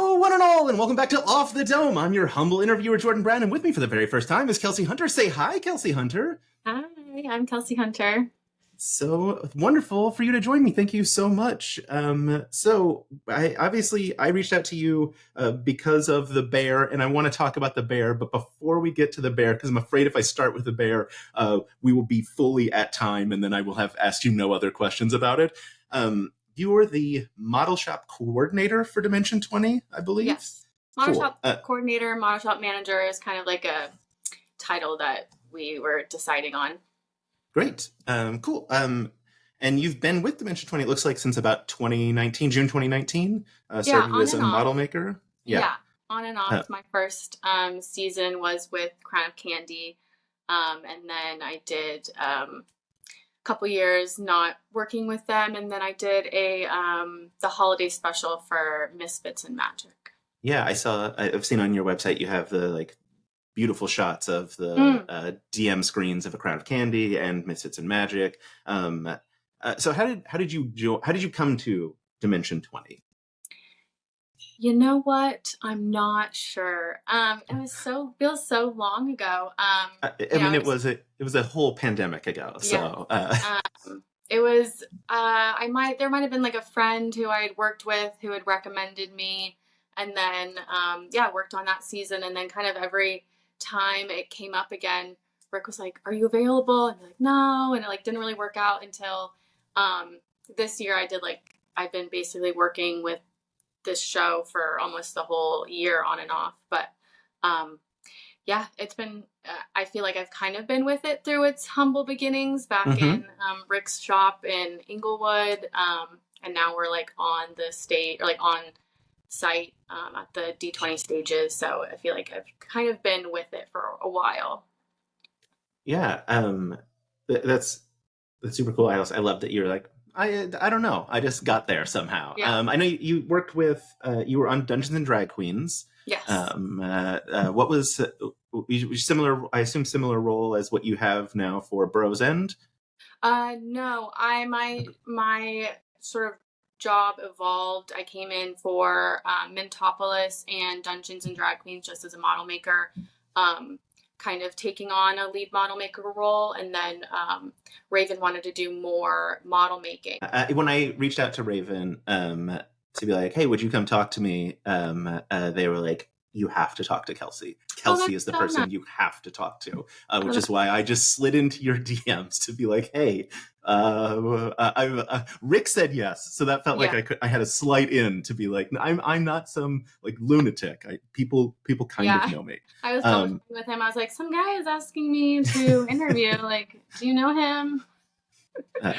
Hello, one and all, and welcome back to Off the Dome. I'm your humble interviewer, Jordan Brown, and with me for the very first time is Kelsey Hunter. Say hi, Kelsey Hunter. Hi, I'm Kelsey Hunter. So wonderful for you to join me. Thank you so much. So I reached out to you because of the bear, and I want to talk about the bear. But before we get to the bear, because I'm afraid if I start with the bear, we will be fully at time, and then I will have asked you no other questions about it. You are the model shop coordinator for Dimension 20, I believe. Yes, model shop coordinator, model shop manager is kind of like a title that we were deciding on. Great. Cool. And you've been with Dimension 20, it looks like, since about 2019, June 2019, serving as a model maker. Yeah, on and off. My first season was with Crown of Candy. And then I did a couple years not working with them. And then I did the holiday special for Misfits and Magic. Yeah, I've seen on your website, you have the beautiful shots of the DM screens of A Crown of Candy and Misfits and Magic. So how did you come to Dimension 20? You know what? I'm not sure. It feels so long ago. It was a whole pandemic ago. So it was there might have been like a friend who I had worked with who had recommended me, and then worked on that season, and then kind of every time it came up again, Rick was like, "Are you available?" And I'm like, "No," and it didn't really work out until this year. I've been basically working with this show for almost the whole year on and off, but it's been I feel like I've kind of been with it through its humble beginnings back in Rick's shop in Inglewood, and now we're on the stage, or on site at the D20 stages, so I feel like I've kind of been with it for a while. That's super cool. I love that you're like, I don't know, I just got there somehow. I know you worked with you were on Dungeons and Drag Queens. Yes. What was similar? I assume similar role as what you have now for Burrow's End. No, my sort of job evolved. I came in for Mintopolis and Dungeons and Drag Queens just as a model maker, kind of taking on a lead model maker role, and then Raven wanted to do more model making. When I reached out to Raven to be like, "Hey, would you come talk to me?" They were like, "You have to talk to Kelsey. Kelsey is the person you have to talk to," which is why I just slid into your DMs to be like, "Hey, Rick said yes," so that felt like I had a slight in to be like, I'm not some lunatic. People kind of know me. I was talking with him. I was like, some guy is asking me to interview. Do you know him? All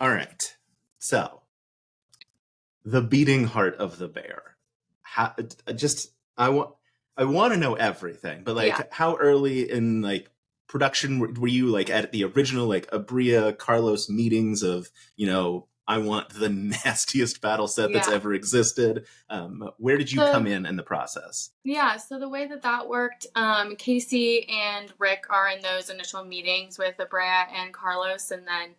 right. So, the beating heart of the bear. I want to know everything, but how early in production were you at the original Abria Carlos meetings of I want the nastiest battle set that's ever existed? Where did you come in the process? Yeah, so the way that worked, Casey and Rick are in those initial meetings with Abria and Carlos, and then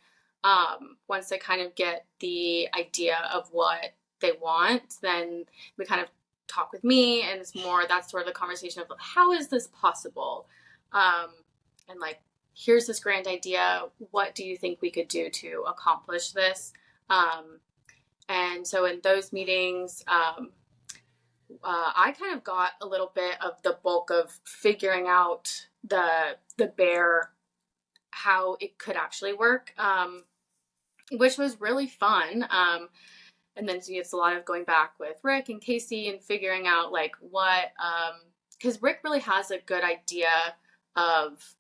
once they kind of get the idea of what they want, then we kind of talk with me, and that's sort of the conversation of how is this possible? And here's this grand idea. What do you think we could do to accomplish this? And so in those meetings, I kind of got a little bit of the bulk of figuring out the bear, how it could actually work, which was really fun. And then so it's a lot of going back with Rick and Casey and figuring out what, because Rick really has a good idea of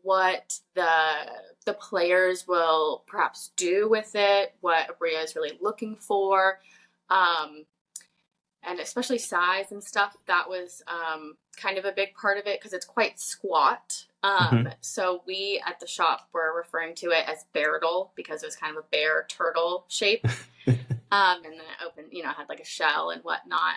what the players will perhaps do with it, what Abria is really looking for, and especially size and stuff. That was kind of a big part of it because it's quite squat. So we at the shop were referring to it as Beardle because it was kind of a bear turtle shape. And then it opened, had a shell and whatnot.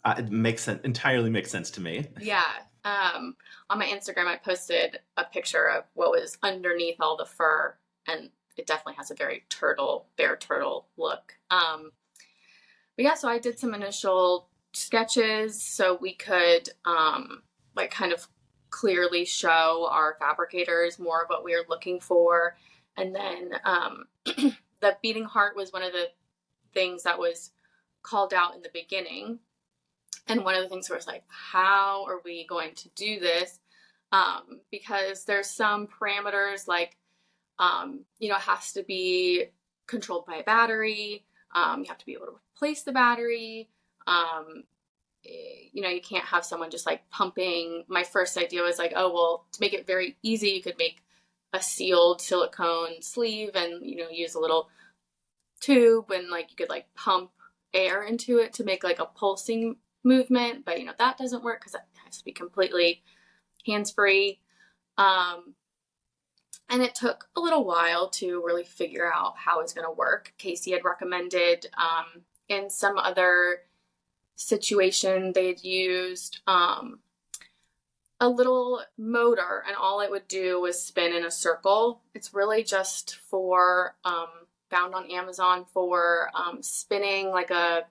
It makes sense. Entirely makes sense to me. Yeah. On my Instagram, I posted a picture of what was underneath all the fur, and it definitely has a very bear turtle look. But yeah, so I did some initial sketches so we could like kind of clearly show our fabricators more of what we were looking for. And then the beating heart was one of the things that was called out in the beginning. And one of the things was like, how are we going to do this? Because there's some parameters like, it has to be controlled by a battery. You have to be able to replace the battery. You can't have someone just like pumping. My first idea was like, oh, well, to make it very easy, you could make a sealed silicone sleeve and, use a little tube and like you could like pump air into it to make like a pulsing movement. But, that doesn't work because it has to be completely hands-free. And it took a little while to really figure out how it's going to work. Casey had recommended in some other situation, they'd used a little motor, and all it would do was spin in a circle. It's really just found on Amazon for spinning like a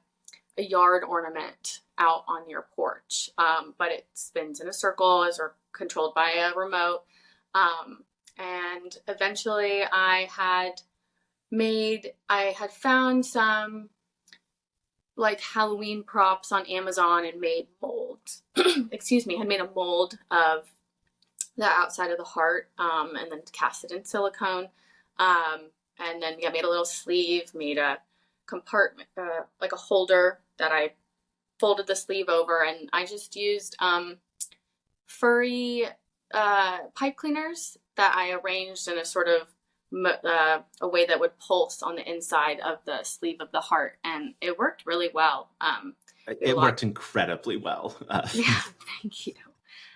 yard ornament out on your porch. But it spins in a circle as or controlled by a remote. And eventually I had found some like Halloween props on Amazon and made molds. Had made a mold of the outside of the heart, and then cast it in silicone. And then made a little sleeve, made a compartment, like a holder that I folded the sleeve over, and I just used furry pipe cleaners that I arranged in a sort of a way that would pulse on the inside of the sleeve of the heart, and it worked really well. It worked incredibly well. Yeah, thank you.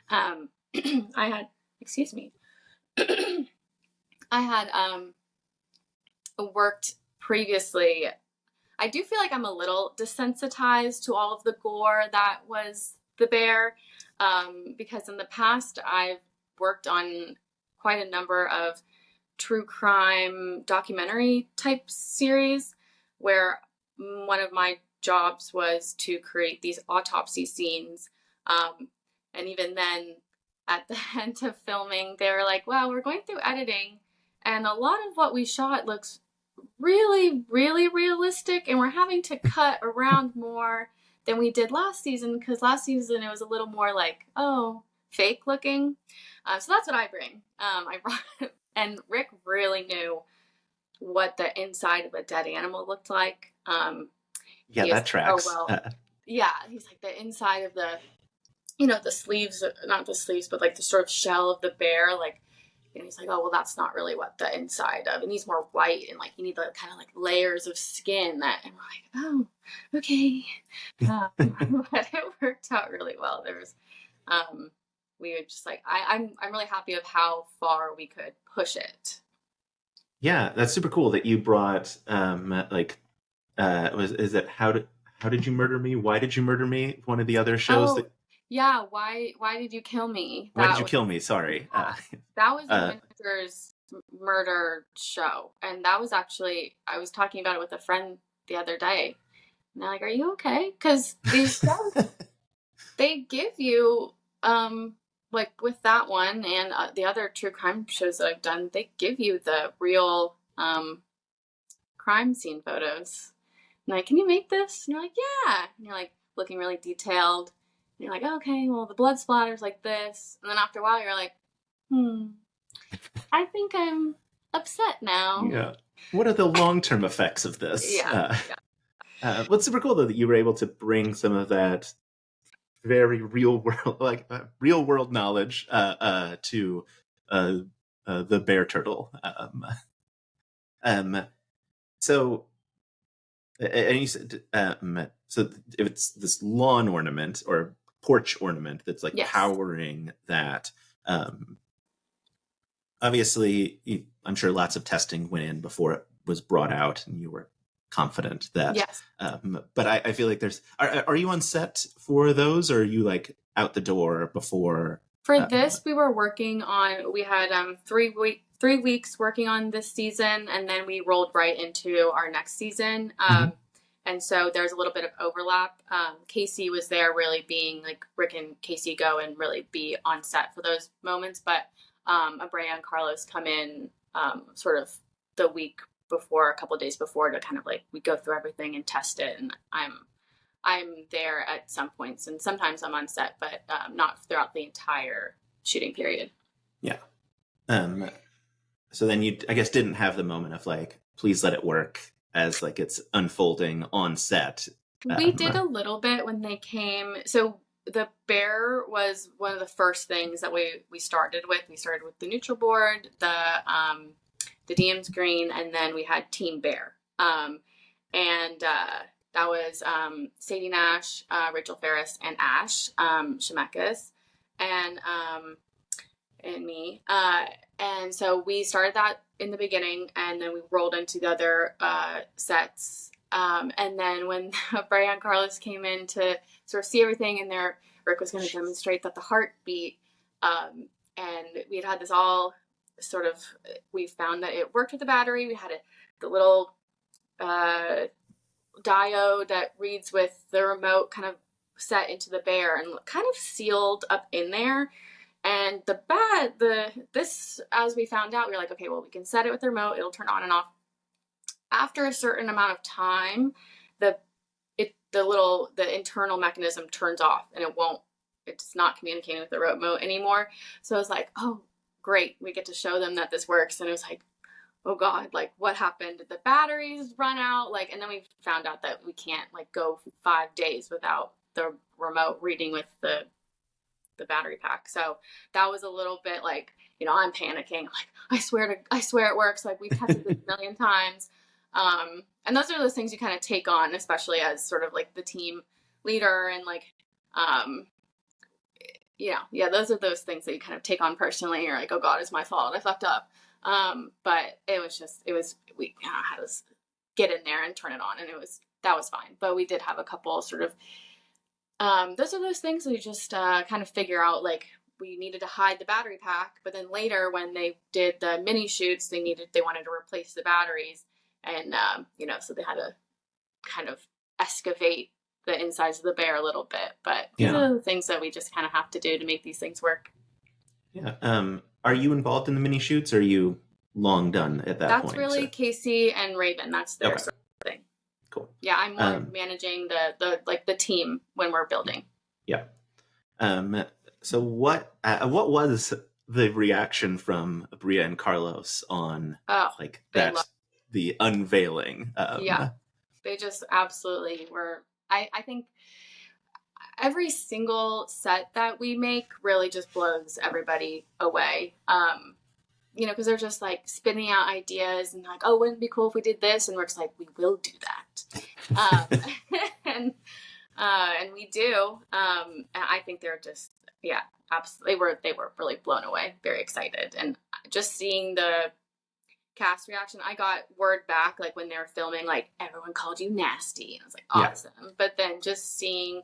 I had, excuse me, I had worked previously. I do feel like I'm a little desensitized to all of the gore that was the bear, because in the past I've worked on quite a number of true crime documentary type series where one of my jobs was to create these autopsy scenes. And even then, at the end of filming, they were like, well, we're going through editing, and a lot of what we shot looks really, really realistic, and we're having to cut around more than we did last season, because last season it was a little more like, oh, fake looking. So that's what I bring. I brought, and Rick really knew what the inside of a dead animal looked like. Yeah, that tracks. Oh, well, yeah, he's like the inside of the, the sleeves, not the sleeves, but like the sort of shell of the bear, like, he's like, oh, well, that's not really what the inside of, it needs more white, and like you need the kind of like layers of skin that, and we're like, oh, okay. But it worked out really well. There was, we were just like, I'm really happy of how far we could push it. Yeah, that's super cool that you brought is it how did you murder me? Why did you murder me? One of the other shows that. Yeah, why did you kill me? Why did you kill me? Sorry. That was Winter's murder show, and that was actually, I was talking about it with a friend the other day, and they're like, "Are you okay?" Because these shows, they give you like with that one and the other true crime shows that I've done, they give you the real crime scene photos. And like, can you make this? And you're like, yeah. And you're like looking really detailed. And you're like, okay, well, the blood splatter's like this. And then after a while, you're like, I think I'm upset now. Yeah. What are the long-term effects of this? Yeah. What's super cool though that you were able to bring some of that very real world knowledge to the bear turtle. So, and you said, so if it's this lawn ornament or porch ornament that's like powering that, obviously, I'm sure lots of testing went in before it was brought out, and you were confident that. Yes. But I feel like there's. Are you on set for those, or are you like out the door before? For this, we were working on. We had 3 weeks working on this season, and then we rolled right into our next season. And And so there's a little bit of overlap. Casey was there really being like Rick and Casey go and really be on set for those moments. But Abrea and Carlos come in sort of the week before, a couple of days before, to kind of like, we go through everything and test it. And I'm there at some points, and sometimes I'm on set, but not throughout the entire shooting period. Yeah. So then you, I guess, didn't have the moment of like, please let it work as like it's unfolding on set. We did a little bit when they came. So the bear was one of the first things that we started with. We started with the neutral board, the DM's green, and then we had Team Bear. That was Sadie Nash, Rachel Ferris, and Ash Shemekas, and me. And so we started that in the beginning, and then we rolled into the other sets. And then when Brian and Carlos came in to sort of see everything, and Rick was going to demonstrate that the heart beat, and we had this all sort of, we found that it worked with the battery. We had the little diode that reads with the remote kind of set into the bear and kind of sealed up in there. And this, as we found out, we were like, okay, well, we can set it with the remote. It'll turn on and off. After a certain amount of time, the internal mechanism turns off, and it's not communicating with the remote anymore. So I was like, oh, great. We get to show them that this works. And it was like, oh God, like what happened? Did the batteries run out? Like, and then we found out that we can't like go 5 days without the remote reading with the battery pack. So that was a little bit like, I'm panicking. I'm like, I swear it works. Like we've tested this a million times. And those are those things you kind of take on, especially as sort of like the team leader, and like, those are those things that you kind of take on personally. You're like, oh God, it's my fault. I fucked up. But we had to get in there and turn it on, and that was fine. But we did have a couple sort of, those are those things that you just kind of figure out, like we needed to hide the battery pack, but then later when they did the mini shoots, they wanted to replace the batteries, and so they had to kind of excavate the insides of the bear a little bit. But these are the things that we just kind of have to do to make these things work. Yeah. Are you involved in the mini shoots, or are you long done at that point? That's really Casey and Raven. That's their sort of thing. Cool. Yeah, I'm more managing the team when we're building. Yeah. So what was the reaction from Abrea and Carlos on the unveiling? They just absolutely were. I think every single set that we make really just blows everybody away. Because they're just like spinning out ideas and like, oh, wouldn't it be cool if we did this? And we're just like, we will do that. And we do. And I think they're just, absolutely. They were really blown away, very excited. And just seeing the cast reaction, I got word back, like when they were filming, like everyone called you nasty. And I was like, awesome. Yeah. But then just seeing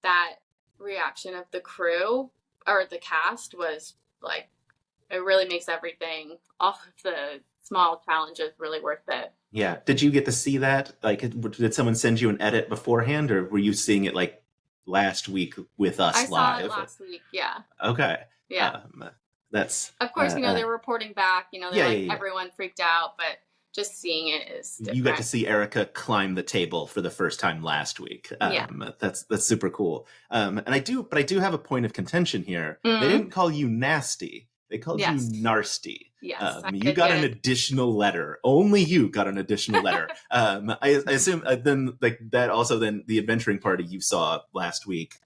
that reaction of the crew or the cast was like, it really makes everything, all of the small challenges, really worth it. Yeah. Did you get to see that? Like, did someone send you an edit beforehand, or were you seeing it like last week with us live? I saw it last week. Yeah. Okay. Yeah. That's of course, they're reporting back. Everyone freaked out, but just seeing it is different. You got to see Erica climb the table for the first time last week. That's super cool. And I do have a point of contention here. Mm-hmm. They didn't call you nasty. They called you Narsty. Yes, you got an additional letter. Only you got an additional letter. I assume then like that. Also, then the adventuring party you saw last week,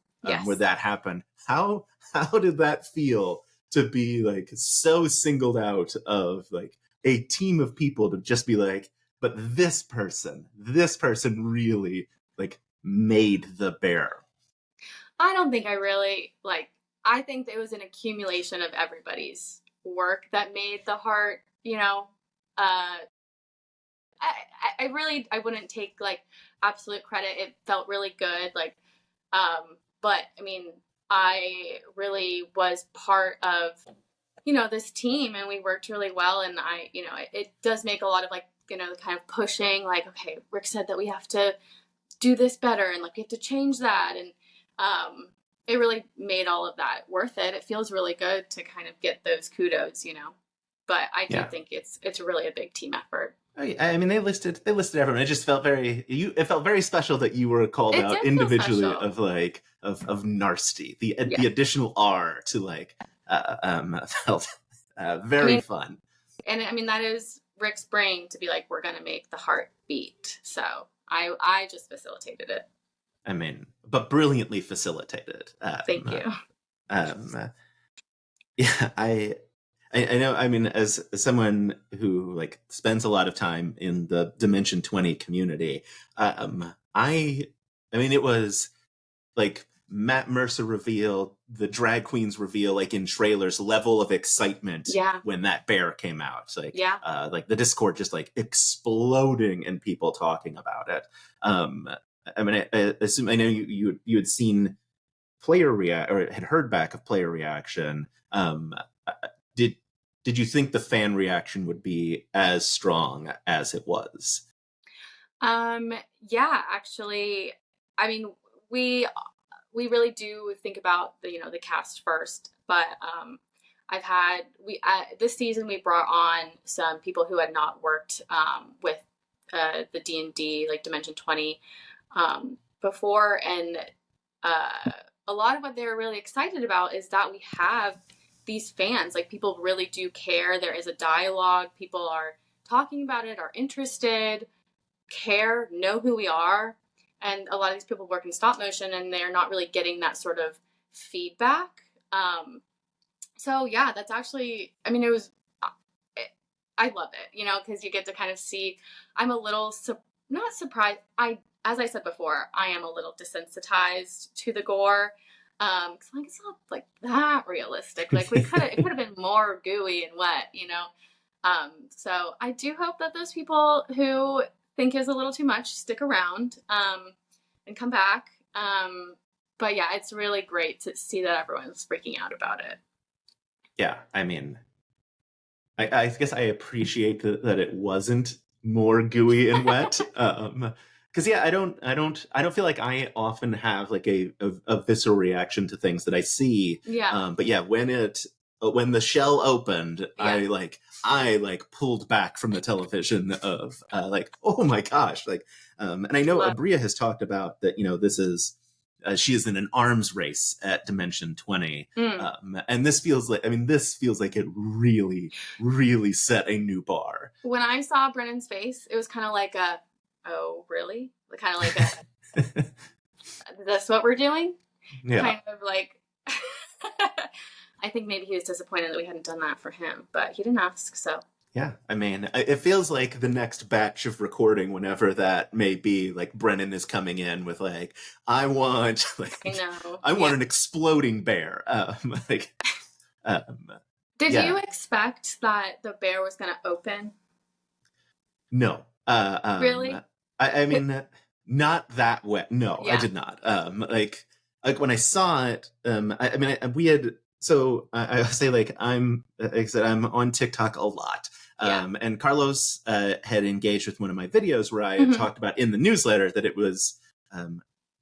where that happened. How did that feel to be like so singled out of like a team of people to just be like, but this person really like made the bear? I don't think I really like. I think it was an accumulation of everybody's work that made the heart, I wouldn't take like absolute credit. It felt really good. Like, but I mean, I really was part of, this team, and we worked really well. And it does make a lot of like, kind of pushing, like, okay, Rick said that we have to do this better, and like we have to change that, and it really made all of that worth it. It feels really good to kind of get those kudos, but I do Yeah. think it's really a big team effort. I mean, they listed everyone. It just felt it felt very special that you were called It out did feel individually special. of like of Narsty. Yeah. The additional R to like felt I very mean, fun. and I mean, that is Rick's brain to be like, we're going to make the heart beat. So I just facilitated it. I mean, but brilliantly facilitated. Thank you. Yeah, I know. I mean, as someone who like spends a lot of time in the Dimension 20 community, I mean, it was like Matt Mercer reveal, the drag queens reveal, like in trailers, level of excitement Yeah. when that bear came out. It's Yeah. like the Discord just like exploding and people talking about it. I mean, I assume I know you had seen player react or had heard back of player reaction. Did did you think the fan reaction would be as strong as it was? Yeah, actually, I mean, we we really do think about the cast first, but I've had we this season we brought on some people who had not worked with the D&D like Dimension 20 before, and uh, a lot of what they're really excited about is that we have these fans. Like, people really do care. There is a dialogue. People are talking about it, are interested, care, know who we are. And a lot of these people work in stop motion, and they're not really getting that sort of feedback. So yeah, that's actually, I mean, I love it, because you get to kind of see. I'm a little not surprised. As I said before, I am a little desensitized to the gore. Cause like, it's not like that realistic. Like, it could have been more gooey and wet. So I do hope that those people who think is a little too much stick around, and come back. But yeah, it's really great to see that everyone's freaking out about it. Yeah, I mean, I guess I appreciate that it wasn't more gooey and wet. Because yeah, I don't feel like I often have like a visceral reaction to things that I see. Yeah. But yeah, when the shell opened, Yeah. I pulled back from the television of like, oh my gosh, like, and I know Abria has talked about that. This is. She is in an arms race at Dimension 20. And this feels like it really, really set a new bar. When I saw Brennan's face, it was kind of like oh, really? Kind of like that's what we're doing? Yeah. Kind of like, I think maybe he was disappointed that we hadn't done that for him, but he didn't ask, so. Yeah, I mean, it feels like the next batch of recording, whenever that may be, like Brennan is coming in with like, I want an exploding bear. Did you expect that the bear was going to open? No. Really? I mean, not that wet. No, yeah. I did not. Like when I saw it, I mean, we had. So I say like I'm on TikTok a lot. And Carlos had engaged with one of my videos where I had talked about in the newsletter that it was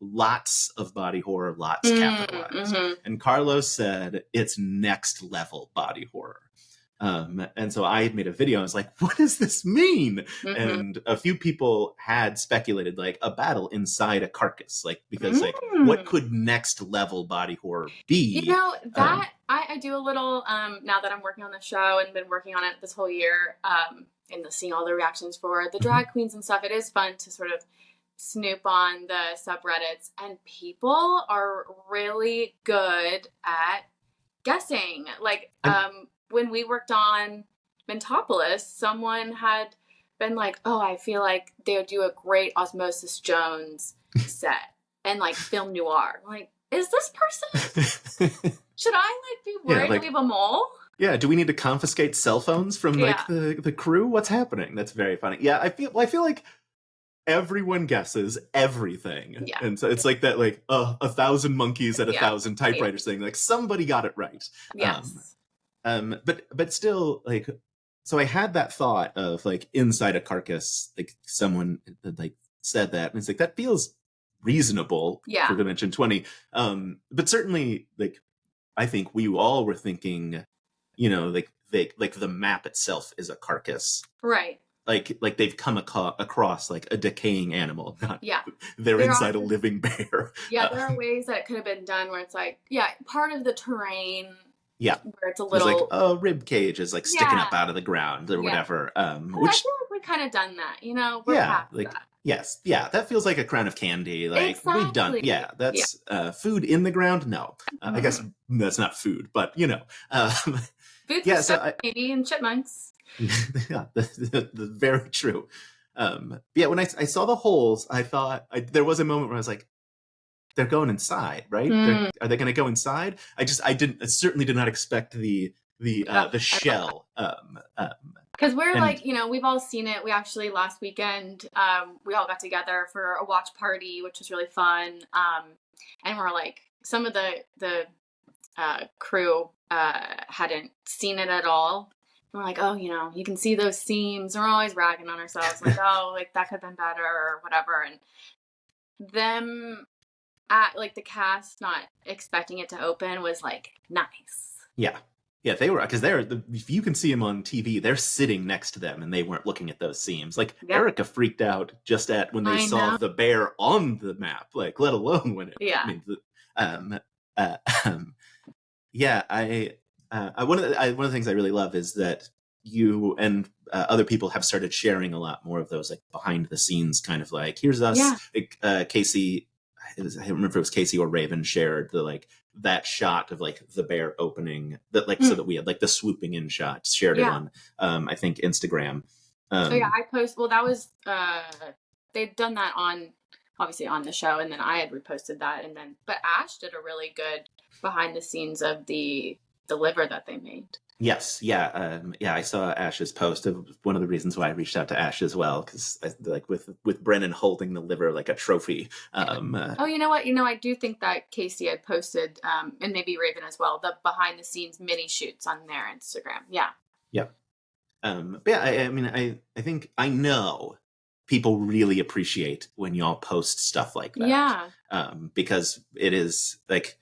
lots of body horror, lots capitalized. And Carlos said it's next level body horror. And so I had made a video. I was like, what does this mean? And a few people had speculated like a battle inside a carcass, like, because like what could next level body horror be? That I do a little, now that I'm working on the show and been working on it this whole year, and seeing all the reactions for the drag queens and stuff. It is fun to sort of snoop on the subreddits, and people are really good at guessing. Like, when we worked on Mentopolis, someone had been like, oh, I feel like they would do a great Osmosis Jones set and like film noir. I'm like, is this person? Should I like be worried that we have a mole? Yeah, do we need to confiscate cell phones from like the crew? What's happening? That's very funny. Yeah, I feel like everyone guesses everything. Yeah. And so it's like that, like 1,000 monkeys at 1,000 typewriters thing. Like, somebody got it right. Yes. But still, like, so I had that thought of like inside a carcass, like someone like said that, and it's like that feels reasonable Yeah. for Dimension 20. But certainly, like, I think we all were thinking, like the map itself is a carcass. Right. Like they've come across like a decaying animal, not Yeah. they're There inside are a living bear. Yeah, there are ways that it could have been done where it's like, yeah, part of the terrain Yeah. where it's a There's like little, a rib cage is like sticking up yeah, out of the ground or yeah. whatever. But I Which feel like we kind of done that, we're yeah, past like that. yes, yeah, that feels like a crown of candy. Like we've done, Exactly. yeah, that's food in the ground. No, I guess Mhm. that's not food, but Food for yeah. stuff, maybe, and chipmunks. Yeah, the very true. Yeah, when I saw the holes, I thought there was a moment where I was like, they're going inside, right? Mm. Are they going to go inside? I certainly did not expect the shell. Because we're And like, we've all seen it. We actually last weekend, we all got together for a watch party, which was really fun. And we're like, some of the crew hadn't seen it at all. And we're like, oh, you can see those seams. And we're always ragging on ourselves, like, oh, like that could have been better or whatever. And them at like the cast not expecting it to open was like nice. yeah, they were, because if you can see them on TV, they're sitting next to them and they weren't looking at those seams. Like Erica freaked out just when they saw the bear on the map, like let alone when it. Yeah. Yeah, one of the things I really love is that you and other people have started sharing a lot more of those like behind the scenes kind of like, here's us. Yeah. Like, Casey, I don't remember if it was Casey or Raven shared the like that shot of like the bear opening that like so that we had like the swooping in shot, shared it on I think Instagram. I that was they'd done that obviously on the show, and then I had reposted that, but Ash did a really good behind the scenes of the liver that they made. Yes, yeah, I saw Ash's post. One of the reasons why I reached out to Ash as well, because like with Brennan holding the liver like a trophy. Oh, you know what? I do think that Casey had posted, and maybe Raven as well, the behind the scenes mini shoots on their Instagram. Yeah. Yeah. But yeah, I mean, I think I know people really appreciate when y'all post stuff like that. Yeah. Because it is like.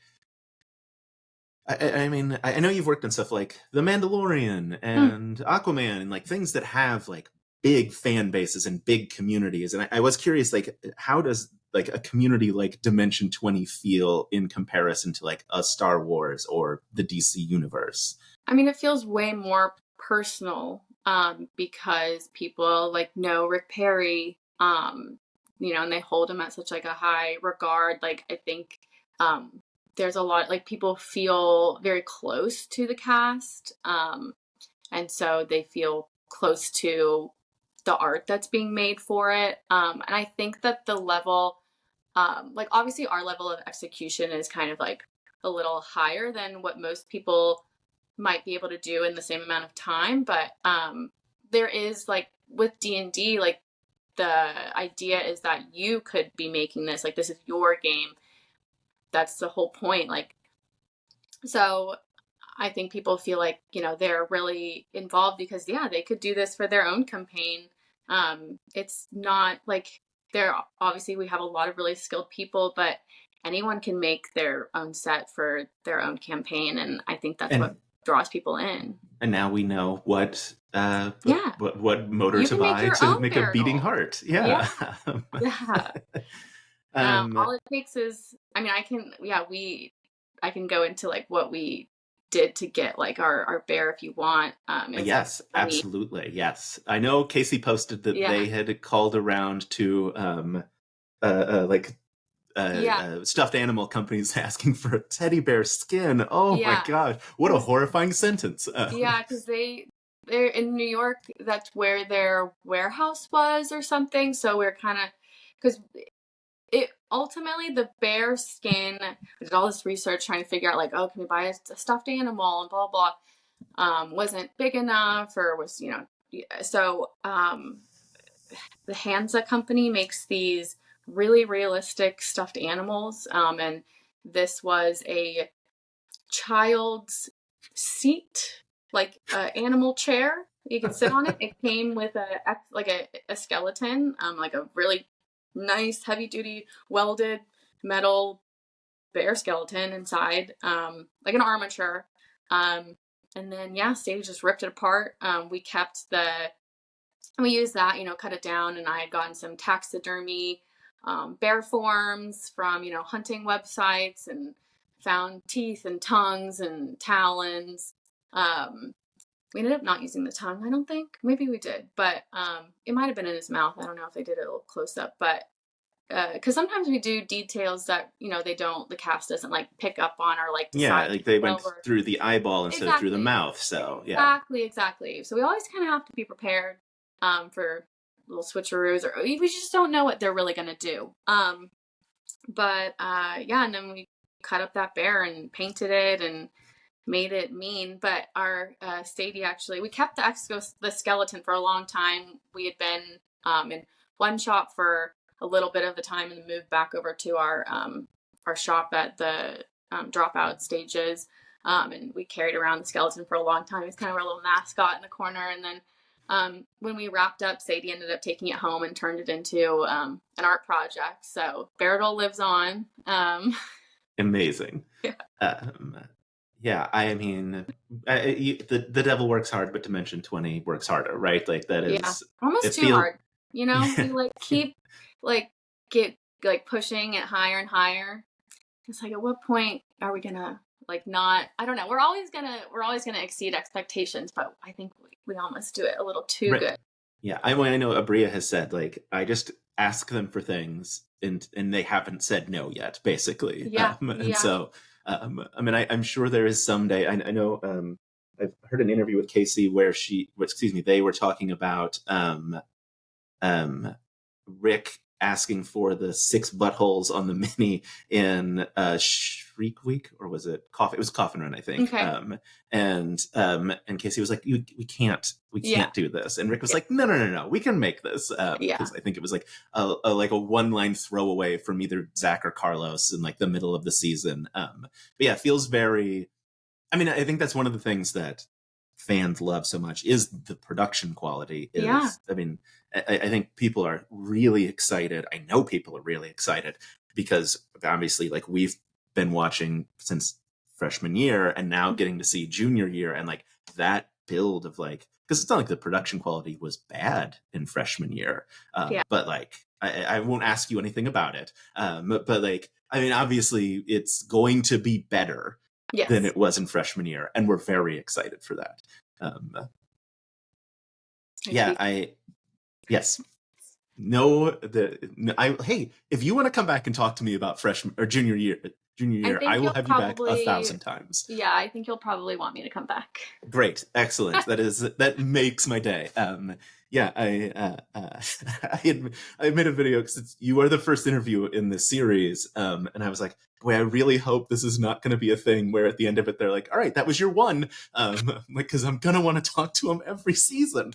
I mean, I know you've worked on stuff like The Mandalorian and Aquaman and like things that have like big fan bases and big communities. And I was curious, like, how does like a community like Dimension 20 feel in comparison to like a Star Wars or the DC universe? I mean, it feels way more personal because people like know Rick Perry, and they hold him at such like a high regard. Like, I think there's a lot, like people feel very close to the cast. And so they feel close to the art that's being made for it. And I think that the level, like obviously our level of execution is kind of like a little higher than what most people might be able to do in the same amount of time. But there is like with D&D, like the idea is that you could be making this, like this is your game. That's the whole point. Like, so I think people feel like, they're really involved because they could do this for their own campaign. It's not like obviously we have a lot of really skilled people, but anyone can make their own set for their own campaign. And I think that's what draws people in. And now we know what motor to buy to make a beating heart. Yeah. All it takes is, I mean, I can go into like what we did to get like our bear if you want. Yes, absolutely. Yes. I know Casey posted that they had called around to stuffed animal companies asking for a teddy bear skin. Oh my gosh, what a horrifying sentence. Because they're in New York, that's where their warehouse was or something. So we're kind of, because it ultimately the bear skin, I did all this research trying to figure out like, oh, can we buy a stuffed animal and blah blah, wasn't big enough or was so the Hansa company makes these really realistic stuffed animals, and this was a child's seat, like an animal chair you could sit on it. It came with a skeleton, like a really nice heavy duty welded metal bear skeleton inside, like an armature. And then Sadie just ripped it apart. We used that, cut it down, and I had gotten some taxidermy bear forms from, hunting websites, and found teeth and tongues and talons. We ended up not using the tongue, I don't think. Maybe we did, but it might have been in his mouth. I don't know if they did it a little close up, but because sometimes we do details that the cast doesn't like pick up on or like decide. Yeah, like they went through the eyeball instead of through the mouth. So yeah, exactly. So we always kind of have to be prepared for little switcheroos, or we just don't know what they're really gonna do. But and then we cut up that bear and painted it and made it mean. But our Sadie, actually, we kept the skeleton for a long time. We had been in one shop for a little bit of the time, and moved back over to our shop at the dropout stages. And we carried around the skeleton for a long time. It's kind of our little mascot in the corner. And then when we wrapped up, Sadie ended up taking it home and turned it into an art project. So Beardle lives on. Amazing. Yeah. I mean, the devil works hard, but Dimension 20 works harder, right? Like that is almost too hard. We like keep pushing it higher and higher. It's like, at what point are we gonna not? I don't know. We're always gonna exceed expectations, but I think we almost do it a little too good. Yeah, I know Abria has said, like, I just ask them for things and they haven't said no yet, basically. So I mean, I'm sure there is someday. I know I've heard an interview with Casey where they were talking about Rick asking for the 6 buttholes on the mini in Shriek Week, or was it Coffin? It was Coffin Run, I think. Okay. And Casey was like, we can't do this. And Rick was like, no, we can make this. Because I think it was like a 1-line throwaway from either Zach or Carlos in like the middle of the season. But yeah, it feels very. I mean, I think that's one of the things that fans love so much is the production quality. I mean, I think people are really excited. I know people are really excited because obviously, like, we've been watching since freshman year and now getting to see junior year, and like that build of like, because it's not like the production quality was bad in freshman year, but like I won't ask you anything about it. But like, I mean, obviously it's going to be better than it was in freshman year, and we're very excited for that. Hey, if you want to come back and talk to me about freshman or junior year, I will have you back 1,000 times. Yeah, I think you'll probably want me to come back. Great, excellent. That makes my day. I made a video because you are the first interview in this series, and I was like, boy, I really hope this is not going to be a thing where at the end of it they're like, all right, that was your one, because I'm gonna want to talk to him every season.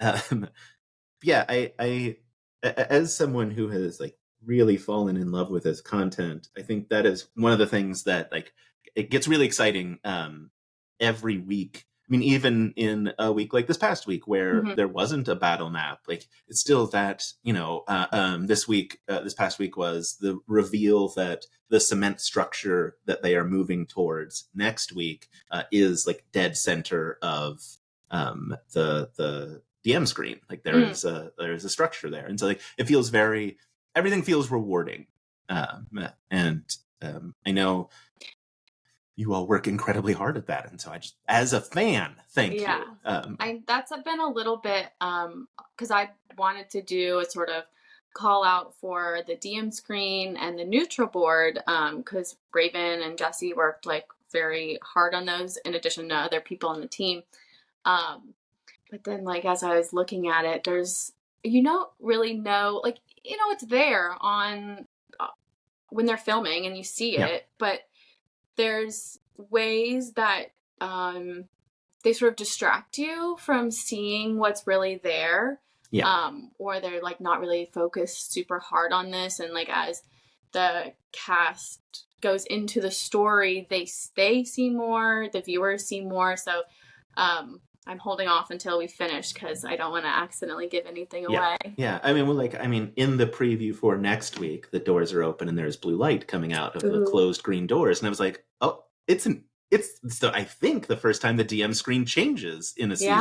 I as someone who has like really fallen in love with his content, I think that is one of the things that like it gets really exciting every week. I mean, even in a week like this past week where there wasn't a battle map, like it's still that, this past week was the reveal that the cement structure that they are moving towards next week is like dead center of the DM screen. Like there is a structure there. And so like it feels everything feels rewarding. And I know you all work incredibly hard at that, and so I just, as a fan, thank you. That's been a little bit because I wanted to do a sort of call out for the DM screen and the neutral board because Raven and Jesse worked like very hard on those in addition to other people on the team. But then, like, as I was looking at it, there's really know, like, it's there on when they're filming and you see it, but there's ways that they sort of distract you from seeing what's really there. Or they're like not really focused super hard on this. And like as the cast goes into the story, they see more, the viewers see more. So I I'm holding off until we finish because I don't want to accidentally give anything Yeah. away. Yeah. I mean, well, like, I mean, in the preview for next week, the doors are open and there's blue light coming out of the Ooh. closed green doors. And I was like, oh, it's I think the first time the DM screen changes in a season,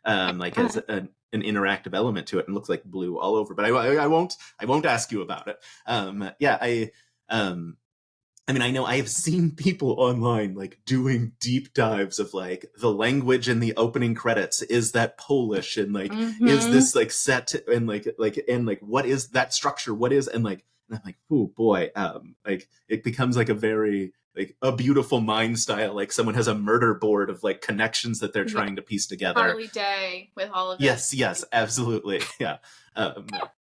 Yeah. like Yeah. has an interactive element to it and looks like blue all over. But I won't ask you about it. Yeah, I mean, I know I have seen people online like doing deep dives of like the language in the opening credits. Is that Polish? And like, is Mm-hmm. this like set and like what is that structure? What is and I'm like, oh boy, like it becomes like a very like a beautiful mind style. Like someone has a murder board of like connections that they're Yeah. trying to piece together. Harley Day with all of it. Yes, absolutely, yeah.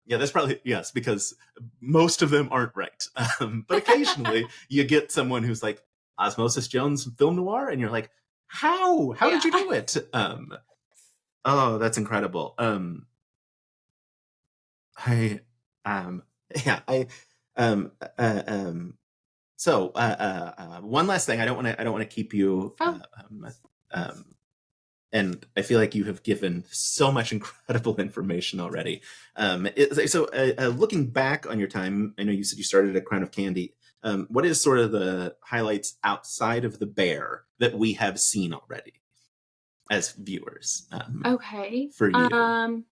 Yeah, that's probably yes, because most of them aren't right. But occasionally you get someone who's like Osmosis Jones film noir, and you're like, how? How did you Yeah. do it? Oh, that's incredible. I yeah, so one last thing. I don't want to keep you Oh, um, and I feel like you have given so much incredible information already. Looking back on your time, I know you said you started at Crown of Candy. What is sort of the highlights outside of the bear that we have seen already as viewers okay. for you?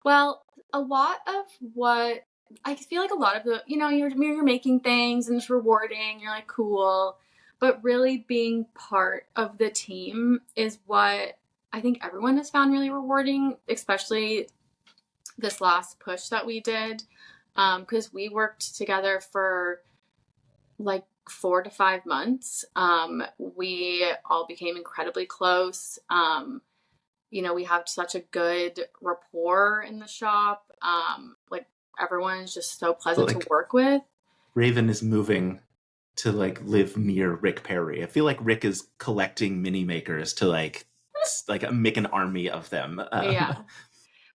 Well, a lot of what I feel like a lot of the, you're making things and it's rewarding. You're like, cool. But really being part of the team is what I think everyone has found really rewarding, especially this last push that we did. Because we worked together for like 4 to 5 months. We all became incredibly close. We have such a good rapport in the shop. Like everyone's just so pleasant to Like work with. Raven is moving to like live near Rick Perry. I feel like Rick is collecting mini makers to like make an army of them. Yeah.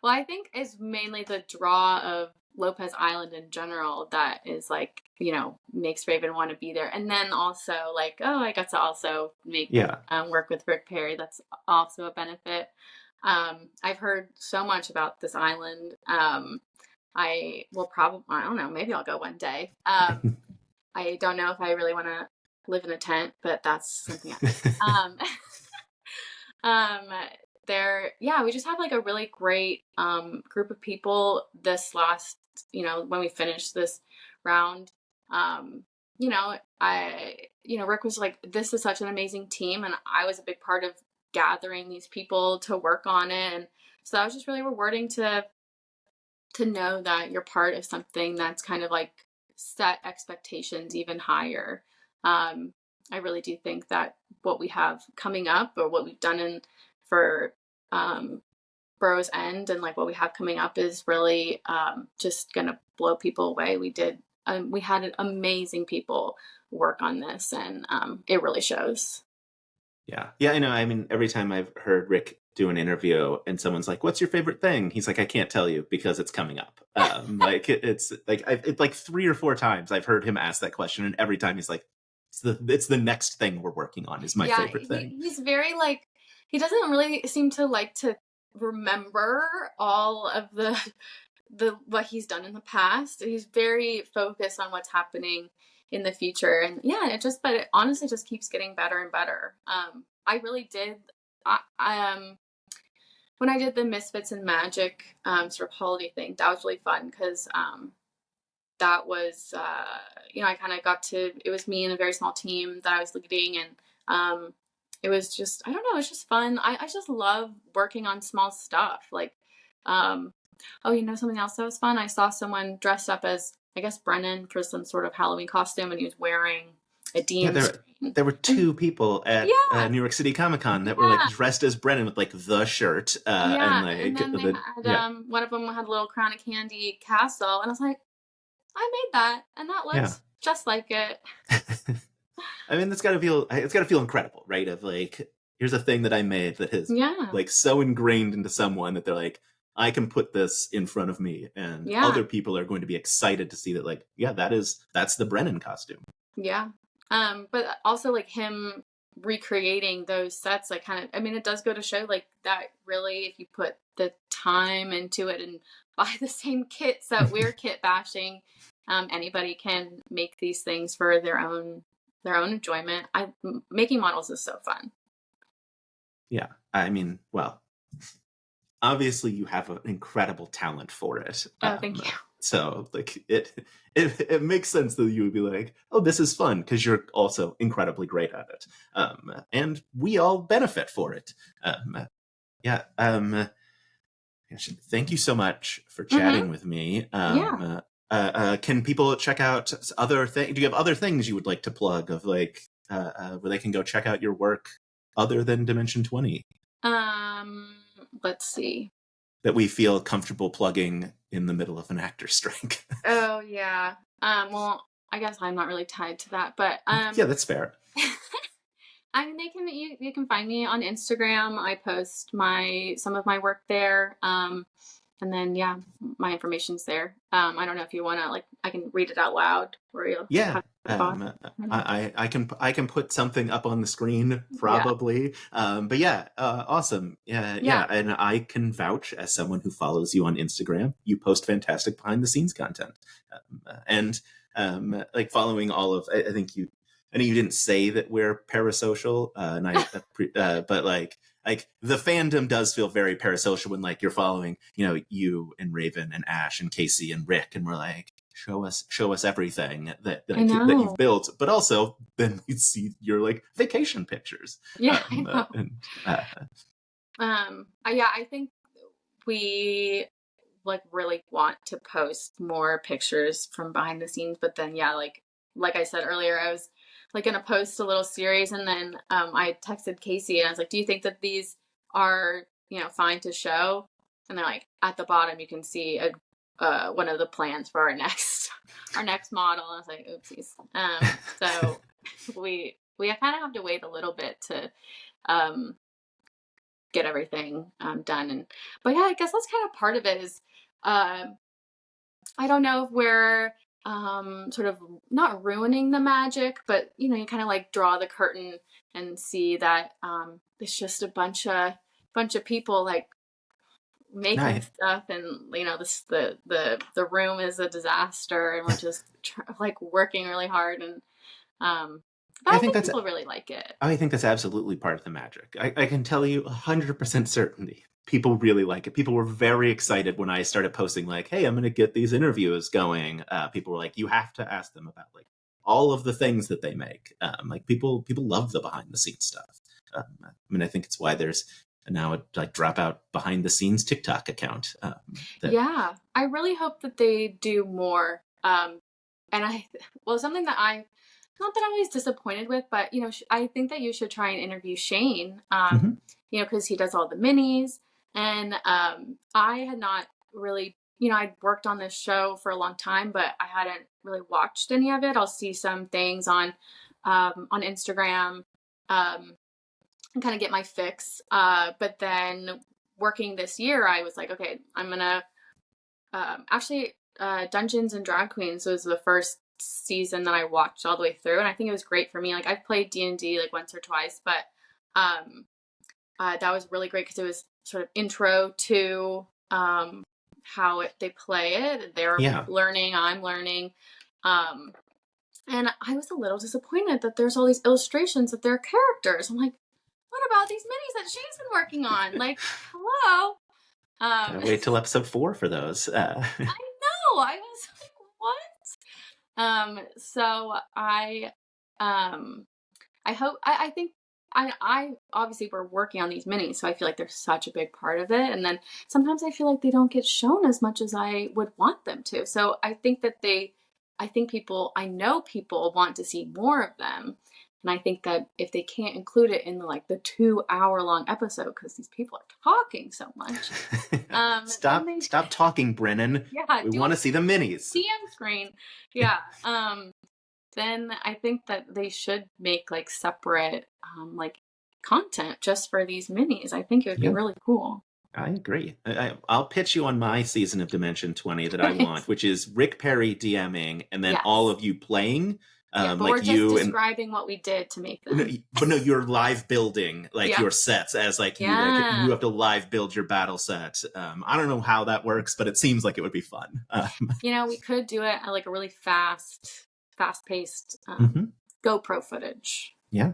Well, I think it's mainly the draw of Lopez Island in general that is like, makes Raven want to be there. And then also like, oh, I got to also Yeah. work with Rick Perry. That's also a benefit. I've heard so much about this island. I will probably, I don't know, maybe I'll go one day. I don't know if I really want to live in a tent, but that's something else. Um, we just have like a really great group of people this last, when we finished this round. Rick was like, this is such an amazing team, and I was a big part of gathering these people to work on it, and so that was just really rewarding to know that you're part of something that's kind of like set expectations even higher. I really do think that what we have coming up, or what we've done for Burrow's End, and like what we have coming up, is really just gonna blow people away. We had amazing people work on this, and it really shows. Yeah, I know. I mean, every time I've heard Rick do an interview and someone's like, "What's your favorite thing?" He's like, "I can't tell you because it's coming up." It's like 3 or 4 times I've heard him ask that question, and every time he's like, "It's the next thing we're working on is my Yeah, favorite thing." he's very like, he doesn't really seem to like to remember all of the what he's done in the past. He's very focused on what's happening in the future, and yeah, but it honestly just keeps getting better and better. I really did. When I did the Misfits and Magic sort of holiday thing, that was really fun because that was I kind of got to. It was me and a very small team that I was leading, and it was just, I don't know, it's just fun. I just love working on small stuff. Like, something else that was fun? I saw someone dressed up as, I guess, Brennan for some sort of Halloween costume, and he was wearing a Yeah, DM screen. there were 2 people at Yeah, New York City Comic Con that were like yeah, dressed as Brennan with like the shirt and yeah. And like then they had, yeah, one of them had a little Crown of Candy castle, and I was like, I made that, and that yeah. looks just like it. I mean, it's got to feel incredible, right? Of like, here's a thing that I made that has Yeah, like so ingrained into someone that they're like, I can put this in front of me, and yeah, other people are going to be excited to see that. Like, yeah, that's the Brennan costume. yeah. But also like him recreating those sets, like kind of, I mean, it does go to show like that really, if you put the time into it and buy the same kits that we're kit bashing, anybody can make these things for their own enjoyment. Making models is so fun. Yeah, I mean, well, obviously you have an incredible talent for it. Oh, thank you. So like it makes sense that you would be like, oh, this is fun, because you're also incredibly great at it. And we all benefit for it. Yeah. Thank you so much for chatting with me. Yeah. Can people check out other things? Do you have other things you would like to plug of like where they can go check out your work other than Dimension 20? Let's see. That we feel comfortable plugging in the middle of an actor strike. Oh yeah. Well, I guess I'm not really tied to that, but yeah, that's fair. I mean, you can find me on Instagram. I post some of my work there. And then yeah, my information's there. I don't know if you want to, like, I can read it out loud for you. Yeah. I can put something up on the screen probably. Yeah. But yeah, awesome. Yeah. And I can vouch, as someone who follows you on Instagram, you post fantastic behind the scenes content. And like following all of, I think I know you didn't say that we're parasocial, but like the fandom does feel very parasocial when like you're following, you and Raven and Ash and Casey and Rick, and we're like, show us everything that you've built, but also then we see your like vacation pictures. Yeah, I know. I think we like really want to post more pictures from behind the scenes, but then like I said earlier, I was like going to post a little series, and then I texted Casey and I was like, do you think that these are fine to show? And they're like, at the bottom you can see one of the plans for our next model. And I was like, oopsies. So we kind of have to wait a little bit to get everything done. But yeah, I guess that's kind of part of it is I don't know if we're sort of not ruining the magic, but you kind of like draw the curtain and see that it's just a bunch of people like making stuff, and the room is a disaster, and we're just like working really hard, and I think people really like it. I think that's absolutely part of the magic. I can tell you 100% certainty. People really like it. People were very excited when I started posting like, hey, I'm going to get these interviews going. People were like, you have to ask them about like all of the things that they make. Like people love the behind the scenes stuff. I mean, I think it's why there's now a like Dropout behind the scenes TikTok account. Yeah, I really hope that they do more. And something that not that I'm always disappointed with, but I think that you should try and interview Shane. Because he does all the minis. And I had not really, I'd worked on this show for a long time, but I hadn't really watched any of it. I'll see some things on Instagram and kind of get my fix. But then working this year, I was like, okay, I'm going to Dungeons and Drag Queens was the first season that I watched all the way through. And I think it was great for me. Like I've played D&D like once or twice, but that was really great because it was sort of intro to how they play it. They're learning, I'm learning. And I was a little disappointed that there's all these illustrations of their characters. I'm like, what about these minis that Shane's been working on? Like, hello. Wait till episode 4 for those. I know. I was like, what? So I hope, I think, I obviously we're working on these minis, so I feel like they're such a big part of it. And then sometimes I feel like they don't get shown as much as I would want them to. So I think that I know people want to see more of them. And I think that if they can't include it in the 2-hour-long episode, because these people are talking so much. Stop talking, Brennan. Yeah, we want to see the minis. CM screen. Yeah. Then I think that they should make separate content just for these minis. I think it would be really cool. I agree. I'll pitch you on my season of Dimension 20 that I want, which is Rick Perry DMing and then all of you playing Yeah, but like we're just you and describing what we did to make them. but no, you're live building like Yeah. your sets as like you Yeah. have to live build your battle set. I don't know how that works, but it seems like it would be fun. We could do it at like a really fast-paced Mhm. GoPro footage. Yeah.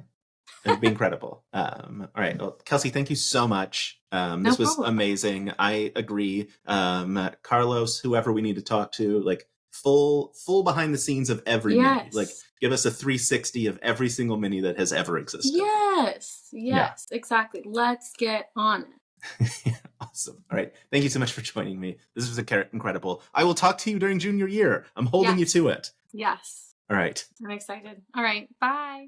It'd be incredible. All right. Well, Kelsey, thank you so much. No This was problem. amazing. I agree. Carlos, whoever we need to talk to, like full behind the scenes of every mini. Yes. Like give us a 360 of every single mini that has ever existed. Yes, Yeah. exactly. Let's get on it. Awesome. All right. Thank you so much for joining me. This was incredible. I will talk to you during junior year. I'm holding you to it. Yes. All right. I'm excited. All right. Bye.